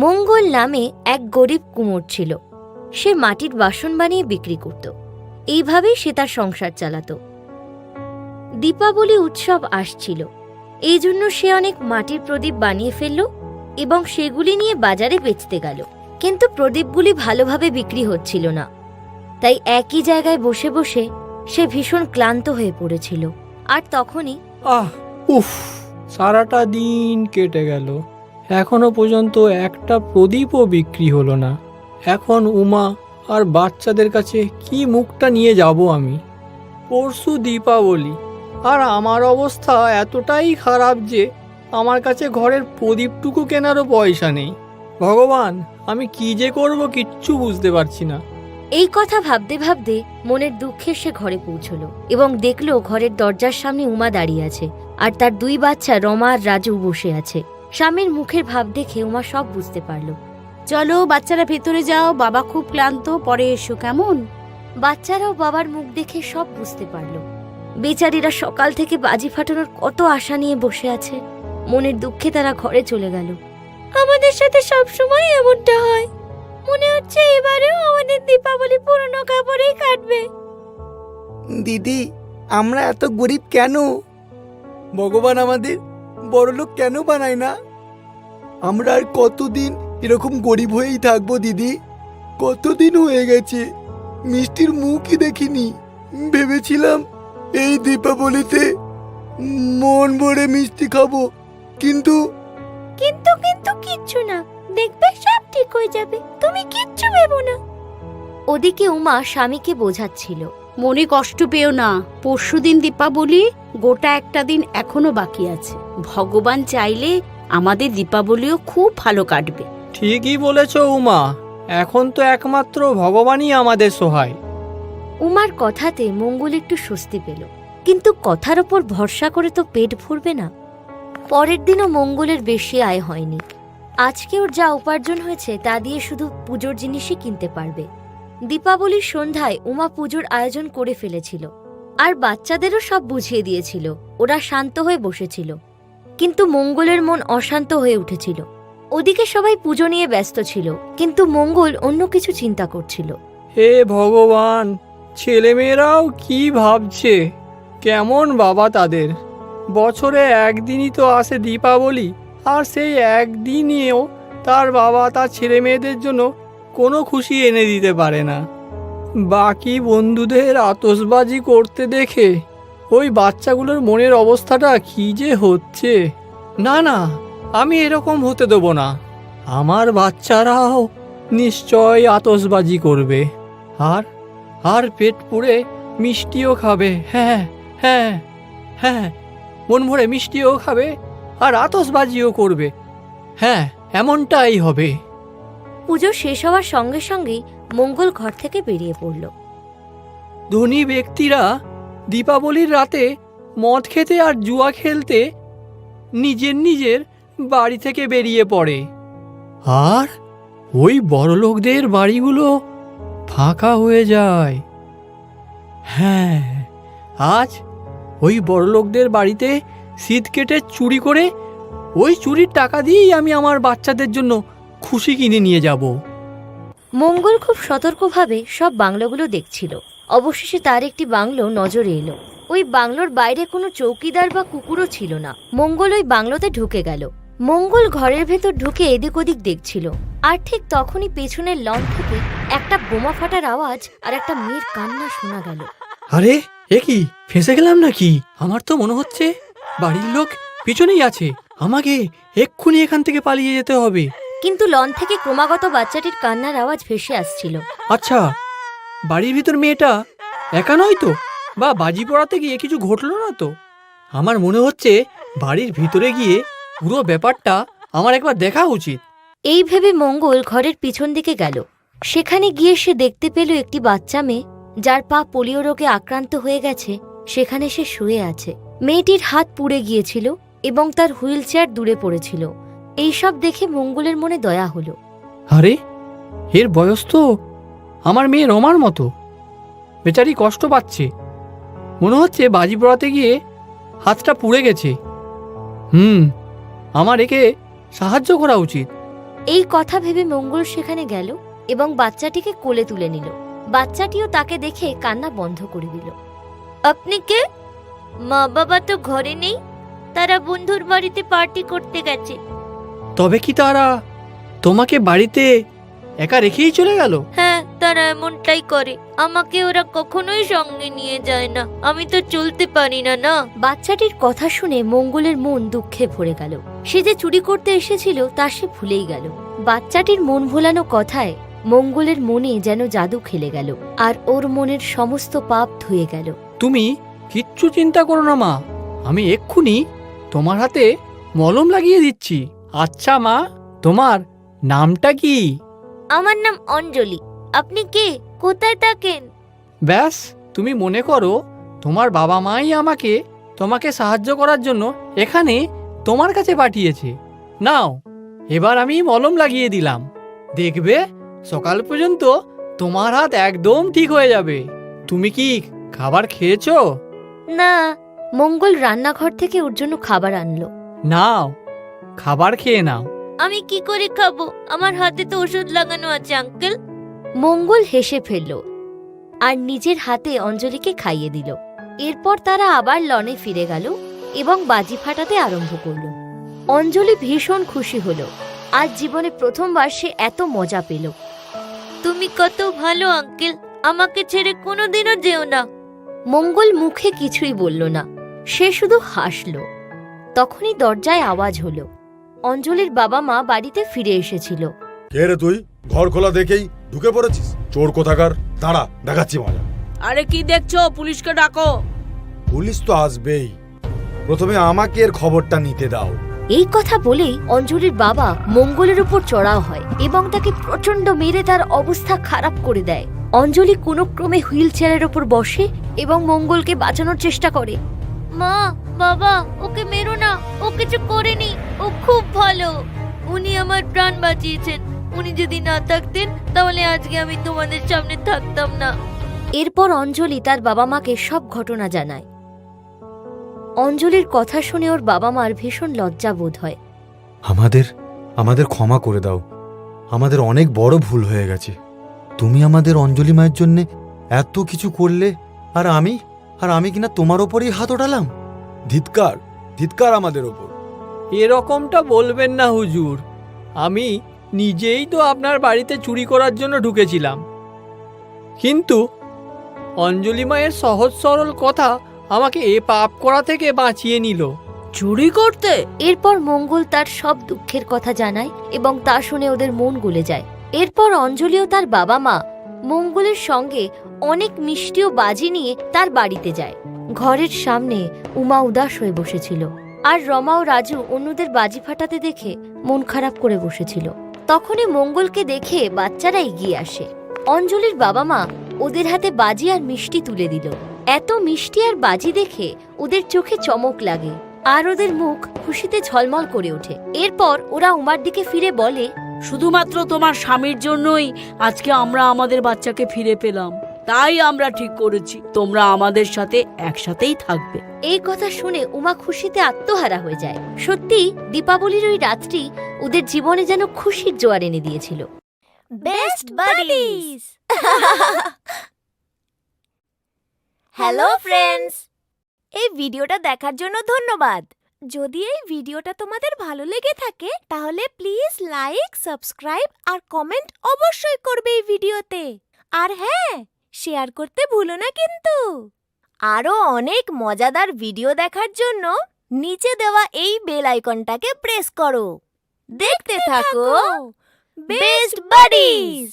মঙ্গল নামে এক গরিব কুমোর ছিল। সে মাটির বাসন বানিয়ে বিক্রি করত। এইভাবেই সে তার সংসার চালাত। দীপাবলি উৎসব আসছিল, এই জন্য সে অনেক মাটির প্রদীপ বানিয়ে ফেলল এবং সেগুলি নিয়ে বাজারে বেচতে গেল। কিন্তু প্রদীপগুলি ভালোভাবে বিক্রি হচ্ছিল না, তাই একই জায়গায় বসে বসে সে ভীষণ ক্লান্ত হয়ে পড়েছিল। আর তখনই উফ, সারাটা দিন কেটে গেল, এখনো পর্যন্ত একটা প্রদীপও বিক্রি হলো না। এখন উমা আর বাচ্চাদের কাছে কি মুখটা নিয়ে যাব আমি? পরশু দীপাবলি, আর আমার অবস্থা এতটাই খারাপ যে আমার কাছে ঘরের প্রদীপটুকু কেনারও পয়সা নেই। ভগবান, আমি কি যে করব কিচ্ছু বুঝতে পারছি না। এই কথা ভাবতে ভাবতে মনের দুঃখে সে ঘরে পৌঁছল এবং দেখল ঘরের দরজার সামনে উমা দাঁড়িয়ে আছে আর তার দুই বাচ্চা রমা আর রাজু বসে আছে। স্বামীর মুখের ভাব দেখে উমা সব বুঝতে পারল। চলো বাচ্চারা ভেতরে যাও, বাবা খুব ক্লান্ত, পরে এসো কেমন? বাচ্চারাও বাবার মুখ দেখে সব বুঝতে পারল। বেচারীরা সকাল থেকে বাজি ফাটানোর কত আশা নিয়ে বসে আছে। মনের দুঃখে তারা ঘরে চলে গেল। আমাদের সাথে সবসময় এমনটা হয়, মনে হচ্ছে এবারেও আমাদের দীপাবলি পুরনো কাপড়েই কাটবে। দিদি, আমরা এত গরিব কেন? ভগবান আমাদের বড়লোক কেন বানায় না? আমরা আর কতদিন এরকম গরিব হয়েই থাকবো দিদি? কতদিন হয়ে গেছে মিষ্টির মুখই দেখিনি। ভেবেছিলাম এই দীপাবলিতে মন ভরে মিষ্টি খাবো, কিন্তু কিন্তু কিন্তু কিচ্ছু না, দেখবে সব ঠিক হয়ে যাবে, তুমি কিচ্ছু ভেবো না। ওদিকে উমা স্বামীকে বোঝাচ্ছিল, মনে কষ্ট পেও না, পরশুদিন দীপাবলি, গোটা একটা দিন এখনো বাকি আছে। ভগবান চাইলে আমাদের দীপাবলিও খুব ভালো কাটবে। ঠিকই বলেছ উমা, এখন তো একমাত্র ভগবানই আমাদের সহায়। উমার কথাতে মঙ্গল একটু স্বস্তি পেল, কিন্তু কথার ওপর ভরসা করে তো পেট ভরবে না। পরের দিনও মঙ্গলের বেশি আয় হয়নি। আজকে ওর যা উপার্জন হয়েছে তা দিয়ে শুধু পুজোর জিনিসই কিনতে পারবে। দীপাবলির সন্ধ্যায় উমা পুজোর আয়োজন করে ফেলেছিল আর বাচ্চাদেরও সব বুঝিয়ে দিয়েছিল। ওরা শান্ত হয়ে বসেছিল, কিন্তু মঙ্গলের মন অশান্ত হয়ে উঠেছিল। ওদিকে সবাই পুজো নিয়ে ব্যস্ত ছিল, কিন্তু মঙ্গল অন্য কিছু চিন্তা করছিল। হে ভগবান, ছেলেমেয়েরাও কি ভাবছে? কেমন বাবা তাদের? বছরে একদিনই তো আসে দীপাবলি, আর সেই একদিনেও তার বাবা তার ছেলে মেয়েদের জন্য কোনো খুশি এনে দিতে পারে না। বাকি বন্ধুদের আতশবাজি করতে দেখে ওই বাচ্চাগুলোর মনের অবস্থাটা কি যে হচ্ছে। না না, আমি এরকম হতে দেবো না। আমার বাচ্চারাও নিশ্চয় আতশবাজি করবে, আর আর পেট পুড়ে মিষ্টিও খাবে। হ্যাঁ হ্যাঁ হ্যাঁ, মন ভরে মিষ্টিও খাবে আর আতশবাজিও করবে। হ্যাঁ, এমনটাই হবে। পুজো শেষ হওয়ার সঙ্গে সঙ্গেই মঙ্গল ঘর থেকে বেরিয়ে পড়ল। ধনী ব্যক্তিরা দীপাবলির রাতে মদ খেতে আর জুয়া খেলতে নিজের নিজের বাড়ি থেকে বেরিয়ে পড়ে, আর ওই বড়লোকদের বাড়িগুলো ফাঁকা হয়ে যায়। হ্যাঁ, আজ ওই বড়লোকদের বাড়িতে শীত কেটে চুরি করে ওই চুরির টাকা দিয়েই আমি আমার বাচ্চাদের জন্য খুশি কিনে নিয়ে যাব। মঙ্গল খুব সতর্কভাবে সব বাংলোগুলো দেখছিল। অবশেষে তার একটি বাংলো নজরে এলো। ওই বাংলোর বাইরে কোনো চৌকিদার বা কুকুরও ছিল না। মঙ্গল ওই বাংলোতে ঢুকে গেল। মঙ্গল ঘরের ভেতর ঢুকে এদিক ওদিক দেখছিল, আর ঠিক তখনই পেছনের লন থেকে একটা বোমা ফাটার আওয়াজ আর একটা মেয়ের কান্না শোনা গেল। আরে, এ কি, ফেঁসে গেলাম নাকি? আমার তো মনে হচ্ছে বাড়ির লোক পিছনেই আছে। আমাকে এক্ষুনি এখান থেকে পালিয়ে যেতে হবে। কিন্তু লন থেকে ক্রমাগত বাচ্চাটির কান্নার আওয়াজ ভেসে আসছিল। আচ্ছা, বাড়ির ভিতর মেয়েটা একা নয় তো? বা বাজি পড়াতে গিয়ে কিছু ঘটলো না তো? আমার মনে হচ্ছে বাড়ির ভিতরে গিয়ে পুরো ব্যাপারটা আমার একবার দেখা উচিত। এই ভেবে মঙ্গল ঘরের পিছন দিকে গেল। সেখানে গিয়ে সে দেখতে পেল একটি বাচ্চা মেয়ে, যার পা পোলিও রোগে আক্রান্ত হয়ে গেছে। সেখানে সে শুয়ে আছে। মেয়েটির হাত পুড়ে গিয়েছিল এবং তার হুইল চেয়ার দূরে পড়েছিল। এইসব দেখে মঙ্গলের মনে দয়া হলো। আরে, এর বয়স তো আমার মেয়ে রমার মতো। বেচারি কষ্ট পাচ্ছে, মনে হচ্ছে বাজি পড়াতে গিয়ে হাতটা পুড়ে গেছে। আমার একে সাহায্য করা উচিত। এই কথা ভেবে মঙ্গল সেখানে গেল এবং বাচ্চাটিকে কোলে তুলে নিল। বাচ্চাটিও তাকে দেখে কান্না বন্ধ করে দিল। আপনি কে? মা বাবা তো ঘরে নেই, তারা বন্ধুর বাড়িতে পার্টি করতে গেছে। তবে কি তারা তোমাকে বাড়িতে একা রেখেই চলে গেল? হ্যাঁ, তারা এমনটাই করে। আমাকে ওরা কখনোই সঙ্গে নিয়ে যায় না, আমি তো চলতে পারি না। না। বাচ্চাটির কথা শুনে মঙ্গলের মন দুঃখে ভরে গেল। সে যে চুরি করতে এসেছিল তা সে ভুলেই গেল। বাচ্চাটির মন ভোলানো কথায় মঙ্গলের মনে যেন জাদু খেলে গেল, আর ওর মনের সমস্ত পাপ ধুয়ে গেল। তুমি কিচ্ছু চিন্তা করো না মা, আমি এক্ষুনি তোমার হাতে মলম লাগিয়ে দিচ্ছি। আচ্ছা মা, তোমার নামটা কি? আমার নাম অঞ্জলি। আপনি কে? কোথায় থাকেন? ব্যাস, তুমি মনে করো তোমার বাবা মাই তোমাকে সাহায্য করার জন্য এখানে তোমার কাছে পাঠিয়েছে। নাও, এবার আমি মলম লাগিয়ে দিলাম, দেখবে সকাল পর্যন্ত তোমার হাত একদম ঠিক হয়ে যাবে। তুমি কি খাবার খেয়েছো? না। মঙ্গল রান্নাঘর থেকে ওর জন্য খাবার আনলো। নাও, খাবার খেয়ে নাও। আমি কি করে খাবো? আমার হাতে তো ওষুধ লাগানো আছে আঙ্কেল। মঙ্গল হেসে ফেলল আর নিজের হাতে অঞ্জলিকে খাইয়ে দিল। এরপর তারা আবার লনে ফিরে গেল এবং বাজি ফাটাতে আরম্ভ করল। অঞ্জলি ভীষণ খুশি হলো। আজ জীবনে প্রথমবার সে এত মজা পেল। তুমি কত ভালো আঙ্কেল, আমাকে ছেড়ে কোনোদিনও যেও না। মঙ্গল মুখে কিছুই বলল না, সে শুধু হাসল। তখনই দরজায় আওয়াজ হলো। অঞ্জলির বাবা মা বাড়িতে ফিরে এসেছিল। কে রে তুই? ঘর খোলা দেখেই ঢুকে পড়েছিস, চোর কোথাকার! দাঁড়া, দেখাচ্ছি মজা। আরে কি দেখছো? পুলিশকে ডাকো। পুলিশ তো আসবেই, প্রথমে আমাকে এর খবরটা নিতে দাও। এই কথা বলেই অঞ্জলির বাবা মঙ্গলের উপর চড়াও হয় এবং তাকে প্রচন্ড মেরে তার অবস্থা খারাপ করে দেয়। অঞ্জলি কোনো ক্রমে হুইল চেয়ারের উপর বসে এবং মঙ্গলকে বাঁচানোর চেষ্টা করে। মা, বাবা, ওকে মেরো না, ও কিছু করেনি, ও খুব ভালো। উনি আমার প্রাণ বাঁচিয়েছেন। উনি যদি না থাকতেন তাহলে আজকে আমি তোমাদের সামনে থাকতাম না। এরপর অঞ্জলি তার বাবা মাকে সব ঘটনা জানায়। অঞ্জলির কথা শুনে ওর বাবা মার ভীষণ লজ্জা বোধ হয়। আমাদের ক্ষমা করে দাও, আমাদের অনেক বড় ভুল হয়ে গেছে। তুমি আমাদের অঞ্জলি মায়ের জন্য এত কিছু করলে, আর আমি কিনা তোমার ওপরই হাত ওঠালাম। ধিৎকার আমাদের ওপর। এরকমটা বলবেন না হুজুর, আমি নিজেই তো আপনার বাড়িতে চুরি করার জন্য ঢুকেছিলাম, কিন্তু অঞ্জলি মায়ের সহজ সরল কথা আমাকে এ পাপ করা থেকে বাঁচিয়ে নিল। চুরি করতে? এরপর মঙ্গল তার সব দুঃখের কথা জানায় এবং তা শুনে ওদের মন গলে যায়। এরপর অঞ্জলি ও তার বাবা মা মঙ্গলের সঙ্গে অনেক মিষ্টি ও বাজি নিয়ে তার বাড়িতে যায়। ঘরের সামনে উমা উদাস হয়ে বসেছিল, আর রমা ও রাজু অন্যদের বাজি ফাটাতে দেখে মন খারাপ করে বসেছিল। তখনই মঙ্গলকে দেখে বাচ্চারা এগিয়ে আসে। অঞ্জলির বাবা মা ওদের হাতে বাজি আর মিষ্টি তুলে দিল। এত মিষ্টি আর বাজি দেখে ওদের চোখে চমক লাগে আর ওদের মুখ খুশিতে ঝলমল করে ওঠে। এরপর ওরা উমার দিকে ফিরে বলে, শুধুমাত্র তোমার স্বামীর জন্যই আজকে আমরা আমাদের বাচ্চাকে ফিরে পেলাম। তাই আমরা ঠিক করেছি তোমরা আমাদের সাথে একসাথেই থাকবে। এই কথা শুনে উমা খুশিতে আত্মহারা হয়ে যায়। সত্যি দীপাবলির ওই রাতটি ওদের জীবনে যেন খুশির জোয়ার এনে দিয়েছিল। Best buddies. হ্যালো ফ্রেন্ডস, এই ভিডিওটা দেখার জন্য ধন্যবাদ। যদি এই ভিডিওটা তোমাদের ভালো লেগে থাকে তাহলে প্লিজ লাইক, সাবস্ক্রাইব আর কমেন্ট অবশ্যই করবে এই ভিডিওতে। আর হ্যাঁ, শেয়ার করতে ভুলো না কিন্তু। আরো অনেক মজাদার ভিডিও দেখার জন্য নিচে দেওয়া এই বেল আইকনটাকে প্রেস করো। দেখতে থাকো বেস্ট বাডিজ।